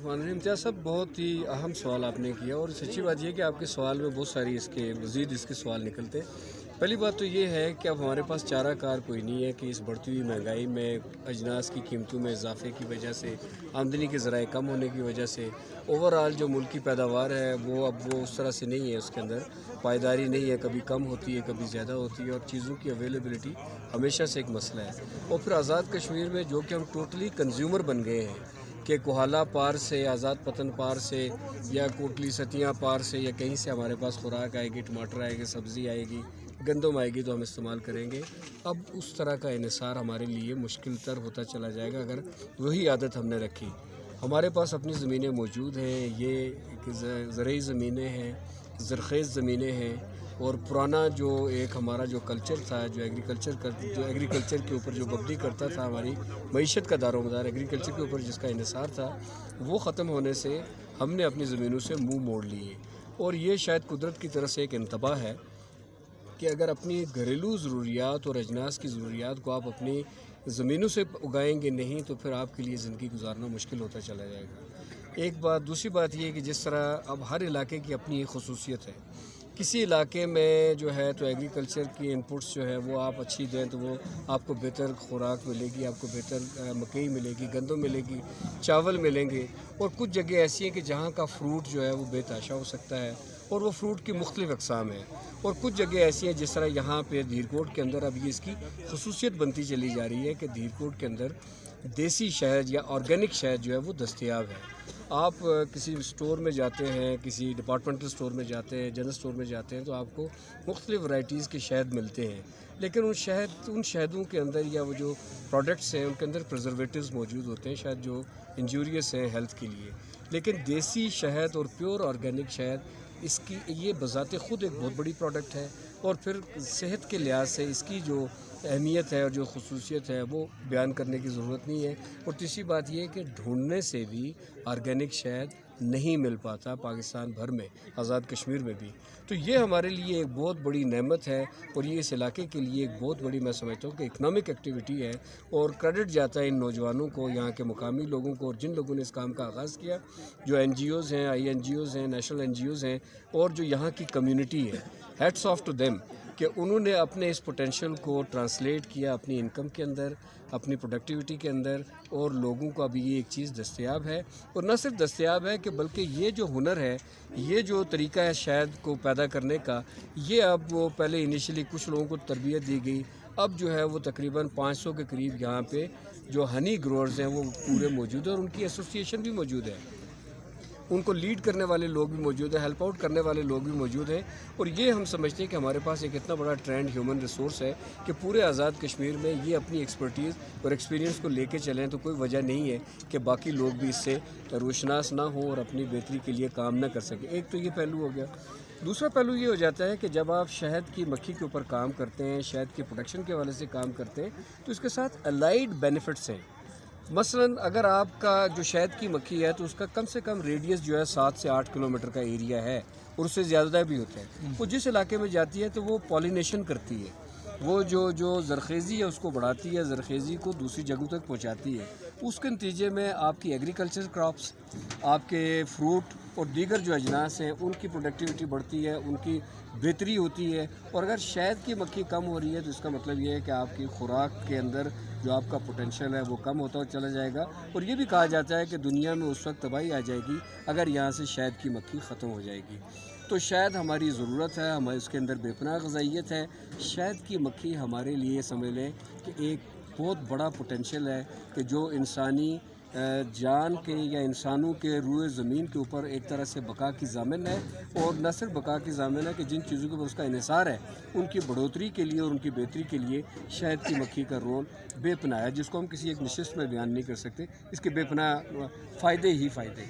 बिस्मिल्लाहिर्रहमानिर्रहीम। इम्तियाज़ साहब, बहुत ही अहम सवाल आपने किया और सच्ची बात यह है कि आपके सवाल में बहुत सारी इसके मज़ीद इसके सवाल निकलते हैं। पहली बात तो ये है कि अब हमारे पास चारा कार कोई नहीं है कि इस बढ़ती हुई महंगाई में, अजनास की कीमतों में इजाफे की वजह से, आमदनी के ज़राए कम होने की वजह से ओवरऑल जो मुल्क की पैदावार है वो उस तरह से नहीं है। उसके अंदर पायदारी नहीं है, कभी कम होती है, कभी ज़्यादा होती है और चीज़ों की अवेलेबिलिटी हमेशा से एक मसला है। और फिर आज़ाद कश्मीर में जो कि हम टोटली कंज्यूमर बन गए हैं कि कोहाला पार से, आज़ाद पतन पार से या कोटली सतियाँ पार से या कहीं से हमारे पास खुराक आएगी, टमाटर आएगी, सब्ज़ी आएगी, गंदम आएगी तो हम इस्तेमाल करेंगे। अब उस तरह का इन्हिसार हमारे लिए मुश्किल तर होता चला जाएगा अगर वही आदत हमने रखी। हमारे पास अपनी ज़मीनें मौजूद हैं, ये ज़रई ज़मीनें हैं, ज़रख़ेज़ ज़मीनें हैं और पुराना जो एक हमारा जो कल्चर था, जो एग्रीकल्चर के ऊपर जो मबनी करता था, हमारी मईशत का दारोमदार एग्रीकल्चर के ऊपर जिसका इन्हिसार था, वो ख़त्म होने से हमने अपनी ज़मीनों से मुँह मोड़ लिए। और ये शायद कुदरत की तरफ से एक इंतबाह है कि अगर अपनी घरेलू ज़रूरियात और अजनास की ज़रूरियात को आप अपनी ज़मीनों से उगाएंगे नहीं तो फिर आपके लिए ज़िंदगी गुजारना मुश्किल होता चला जाएगा। एक बात। दूसरी बात ये कि जिस तरह अब हर इलाके की अपनी एक ख़ुसूसियत है। किसी इलाके में जो है तो एग्रीकल्चर की इनपुट्स जो है वो आप अच्छी दें तो वो आपको बेहतर खुराक मिलेगी, आपको बेहतर मकई मिलेगी, गंदम मिलेगी, चावल मिलेंगे। और कुछ जगह ऐसी हैं कि जहाँ का फ्रूट जो है वो बेतहाशा हो सकता है और वो फ्रूट की मुख्तलिफ़ अक़साम है। और कुछ जगह ऐसी हैं जिस तरह यहाँ पे धीरकोट के अंदर अब ये इसकी खसूसियत बनती चली जा रही है कि धीरकोट के अंदर देसी शहद या ऑर्गेनिक शहद जो है वो दस्तयाब है। आप किसी स्टोर में जाते हैं, किसी डिपार्टमेंटल स्टोर में जाते हैं, जनरल स्टोर में जाते हैं तो आपको मुख्तलिफ़ वैराइटीज़ के शहद मिलते हैं, लेकिन उन शहदों के अंदर या वो जो प्रोडक्ट्स हैं उनके अंदर प्रिजर्वेटिव्स मौजूद होते हैं शायद जो इंजूरियस हैं हेल्थ के लिए। लेकिन देसी शहद और प्योर ऑर्गेनिक शहद, इसकी ये बज़ाते ख़ुद एक बहुत बड़ी प्रोडक्ट है और फिर सेहत के लिहाज से इसकी जो अहमियत है और जो खसूसियत है वो बयान करने की ज़रूरत नहीं है। और तीसरी बात ये है कि ढूंढने से भी ऑर्गेनिक शहद नहीं मिल पाता पाकिस्तान भर में, आज़ाद कश्मीर में भी। तो ये हमारे लिए एक बहुत बड़ी नेमत है और ये इस इलाके के लिए एक बहुत बड़ी, मैं समझता हूँ कि इकनॉमिक एक्टिविटी है। और क्रेडिट जाता है इन नौजवानों को, यहाँ के मुकामी लोगों को और जिन लोगों ने इस काम का आगाज़ किया, जो NGOs हैं, INGOs हैं, नेशनल NGOs हैं और जो यहाँ की कम्यूनिटी है। हैट्स ऑफ टू देम कि उन्होंने अपने इस पोटेंशियल को ट्रांसलेट किया अपनी इनकम के अंदर, अपनी प्रोडक्टिविटी के अंदर और लोगों को अभी ये एक चीज़ दस्तयाब है। और न सिर्फ दस्तयाब है कि बल्कि ये जो हुनर है, ये जो तरीका है शहद को पैदा करने का, ये अब वो पहले इनिशियली कुछ लोगों को तरबियत दी गई, अब जो है वो तकरीबन 500 के करीब यहाँ पे जो हनी ग्रोअर्स हैं वो पूरे मौजूद है और उनकी एसोसिएशन भी मौजूद है, उनको लीड करने वाले लोग भी मौजूद हैं, हेल्प आउट करने वाले लोग भी मौजूद हैं। और ये हम समझते हैं कि हमारे पास एक इतना बड़ा ट्रेंड ह्यूमन रिसोर्स है कि पूरे आज़ाद कश्मीर में ये अपनी एक्सपर्टीज़ और एक्सपीरियंस को लेके चलें तो कोई वजह नहीं है कि बाकी लोग भी इससे रोशनास ना हो और अपनी बेहतरी के लिए काम ना कर सकें। एक तो ये पहलू हो गया। दूसरा पहलू ये हो जाता है कि जब आप शहद की मक्खी के ऊपर काम करते हैं, शहद की प्रोडक्शन के हवाले से काम करते हैं तो इसके साथ अलाइड बेनिफिट्स हैं। मसलन अगर आपका जो शहद की मक्खी है तो उसका कम से कम रेडियस जो है 7 से 8 किलोमीटर का एरिया है और उससे ज़्यादा भी होता है। वो जिस इलाके में जाती है तो वो पॉलिनेशन करती है, वो जो ज़रख़ेज़ी है उसको बढ़ाती है, ज़रख़ेज़ी को दूसरी जगहों तक पहुंचाती है। उसके नतीजे में आपकी एग्रीकल्चर क्रॉप्स, आपके फ्रूट और दीगर जो अजनास हैं उनकी प्रोडक्टिविटी बढ़ती है, उनकी बेहतरी होती है। और अगर शहद की मक्खी कम हो रही है तो इसका मतलब ये है कि आपकी खुराक के अंदर जो आपका पोटेंशियल है वो कम होता चला जाएगा। और ये भी कहा जाता है कि दुनिया में उस वक्त तबाही आ जाएगी अगर यहाँ से शहद की मक्खी ख़त्म हो जाएगी। तो शहद हमारी ज़रूरत है, हमारे उसके अंदर बेपनाह ग़ज़ाइयत है। शहद की मक्खी हमारे लिए समझ लें कि एक बहुत बड़ा पोटेंशियल है कि जो इंसानी जान के या इंसानों के रूए ज़मीन के ऊपर एक तरह से बका की ज़ामिन है। और न सिर्फ बका की ज़ामिन है कि जिन चीज़ों के ऊपर उसका इन्हिसार है उनकी बढ़ोतरी के लिए और उनकी बेहतरी के लिए शहद की मक्खी का रोल बेपनाह है, जिसको हम किसी एक नशिस्त में बयान नहीं कर सकते। इसके बेपनाह फ़ायदे ही फ़ायदे।